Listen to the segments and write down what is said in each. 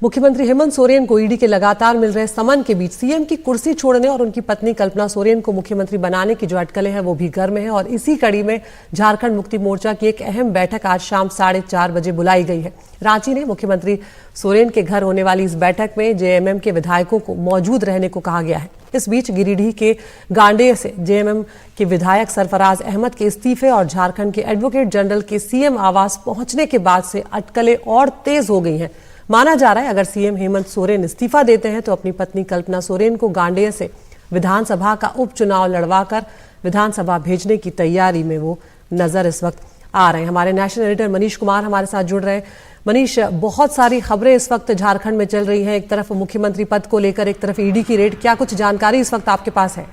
मुख्यमंत्री हेमंत सोरेन को ईडी के लगातार मिल रहे समन के बीच सीएम की कुर्सी छोड़ने और उनकी पत्नी कल्पना सोरेन को मुख्यमंत्री बनाने की जो अटकलें हैं वो भी गर्म है। और इसी कड़ी में झारखंड मुक्ति मोर्चा की एक अहम बैठक आज शाम 4:30 बजे बुलाई गई है। रांची ने मुख्यमंत्री सोरेन के घर होने वाली इस बैठक में जेएमएम के विधायकों को मौजूद रहने को कहा गया है। इस बीच गिरिडीह के गांडेय से जेएमएम के विधायक सरफराज अहमद के इस्तीफे और झारखंड के एडवोकेट जनरल के सीएम आवास पहुंचने के बाद से अटकलें और तेज हो गई हैं। माना जा रहा है अगर सीएम हेमंत सोरेन इस्तीफा देते हैं तो अपनी पत्नी कल्पना सोरेन को गांडेय से विधानसभा का उपचुनाव लड़वाकर विधानसभा भेजने की तैयारी में वो नजर इस वक्त आ रहे हैं। हमारे नेशनल एडिटर मनीष कुमार हमारे साथ जुड़ रहे हैं। मनीष, बहुत सारी खबरें इस वक्त झारखंड में चल रही हैं। एक तरफ मुख्यमंत्री पद को लेकर, एक तरफ ईडी की रेड, क्या कुछ जानकारी इस वक्त आपके पास है?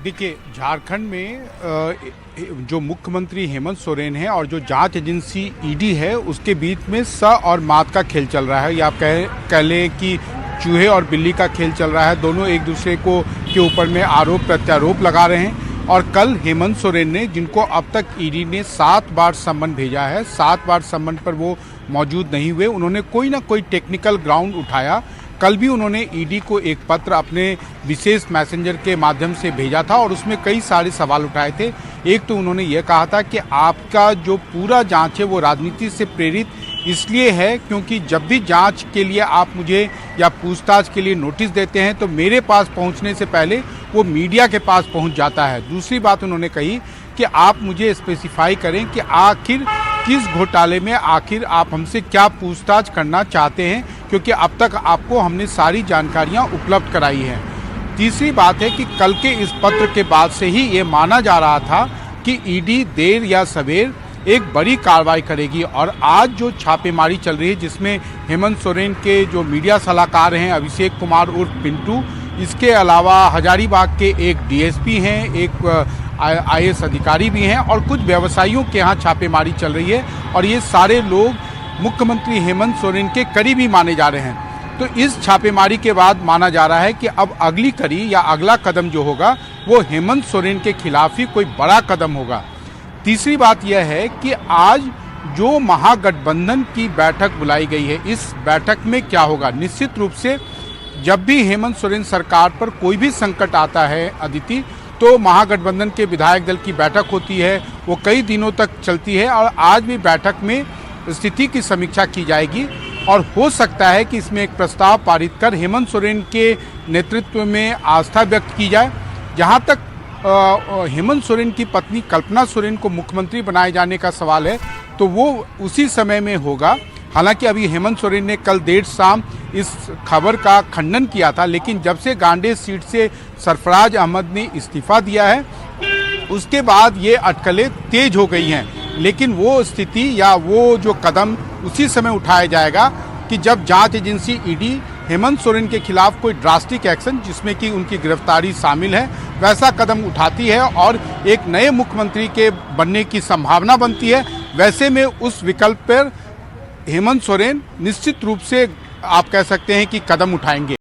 देखिए, झारखंड में जो मुख्यमंत्री हेमंत सोरेन है और जो जांच एजेंसी ईडी है उसके बीच में स और मात का खेल चल रहा है, या आप कह लें कि चूहे और बिल्ली का खेल चल रहा है। दोनों एक दूसरे को के ऊपर में आरोप प्रत्यारोप लगा रहे हैं। और कल हेमंत सोरेन ने, जिनको अब तक ईडी ने 7 बार सम्मन भेजा है, 7 बार सम्मन पर वो मौजूद नहीं हुए, उन्होंने कोई ना कोई टेक्निकल ग्राउंड उठाया। कल भी उन्होंने ईडी को एक पत्र अपने विशेष मैसेंजर के माध्यम से भेजा था और उसमें कई सारे सवाल उठाए थे। एक तो उन्होंने ये कहा था कि आपका जो पूरा जांच है वो राजनीति से प्रेरित इसलिए है क्योंकि जब भी जांच के लिए आप मुझे या पूछताछ के लिए नोटिस देते हैं तो मेरे पास पहुंचने से पहले वो मीडिया के पास पहुंच जाता है। दूसरी बात उन्होंने कही कि आप मुझे स्पेसिफाई करें कि आखिर किस घोटाले में आखिर आप हमसे क्या पूछताछ करना चाहते हैं, क्योंकि अब तक आपको हमने सारी जानकारियां उपलब्ध कराई हैं। तीसरी बात है कि कल के इस पत्र के बाद से ही ये माना जा रहा था कि ईडी देर या सवेर एक बड़ी कार्रवाई करेगी। और आज जो छापेमारी चल रही है जिसमें हेमंत सोरेन के जो मीडिया सलाहकार हैं अभिषेक कुमार उर्फ पिंटू, इसके अलावा हजारीबाग के एक डीएसपी हैं, एक आईएएस अधिकारी भी हैं और कुछ व्यवसायियों के यहाँ छापेमारी चल रही है। और ये सारे लोग मुख्यमंत्री हेमंत सोरेन के करीबी माने जा रहे हैं। तो इस छापेमारी के बाद माना जा रहा है कि अब अगली कड़ी या अगला कदम जो होगा वो हेमंत सोरेन के खिलाफ ही कोई बड़ा कदम होगा। तीसरी बात यह है कि आज जो महागठबंधन की बैठक बुलाई गई है, इस बैठक में क्या होगा? निश्चित रूप से जब भी हेमंत सोरेन सरकार पर कोई भी संकट आता है अदिति, तो महागठबंधन के विधायक दल की बैठक होती है, वो कई दिनों तक चलती है। और आज भी बैठक में स्थिति की समीक्षा की जाएगी और हो सकता है कि इसमें एक प्रस्ताव पारित कर हेमंत सोरेन के नेतृत्व में आस्था व्यक्त की जाए। जहां तक हेमंत सोरेन की पत्नी कल्पना सोरेन को मुख्यमंत्री बनाए जाने का सवाल है तो वो उसी समय में होगा। हालांकि अभी हेमंत सोरेन ने कल देर शाम इस खबर का खंडन किया था, लेकिन जब से गांडेय सीट से सरफराज अहमद ने इस्तीफा दिया है उसके बाद ये अटकलें तेज हो गई हैं। लेकिन वो स्थिति या वो जो कदम उसी समय उठाया जाएगा कि जब जांच एजेंसी ईडी हेमंत सोरेन के खिलाफ कोई ड्रास्टिक एक्शन, जिसमें कि उनकी गिरफ्तारी शामिल है, वैसा कदम उठाती है और एक नए मुख्यमंत्री के बनने की संभावना बनती है। वैसे में उस विकल्प पर हेमंत सोरेन निश्चित रूप से आप कह सकते हैं कि कदम उठाएंगे।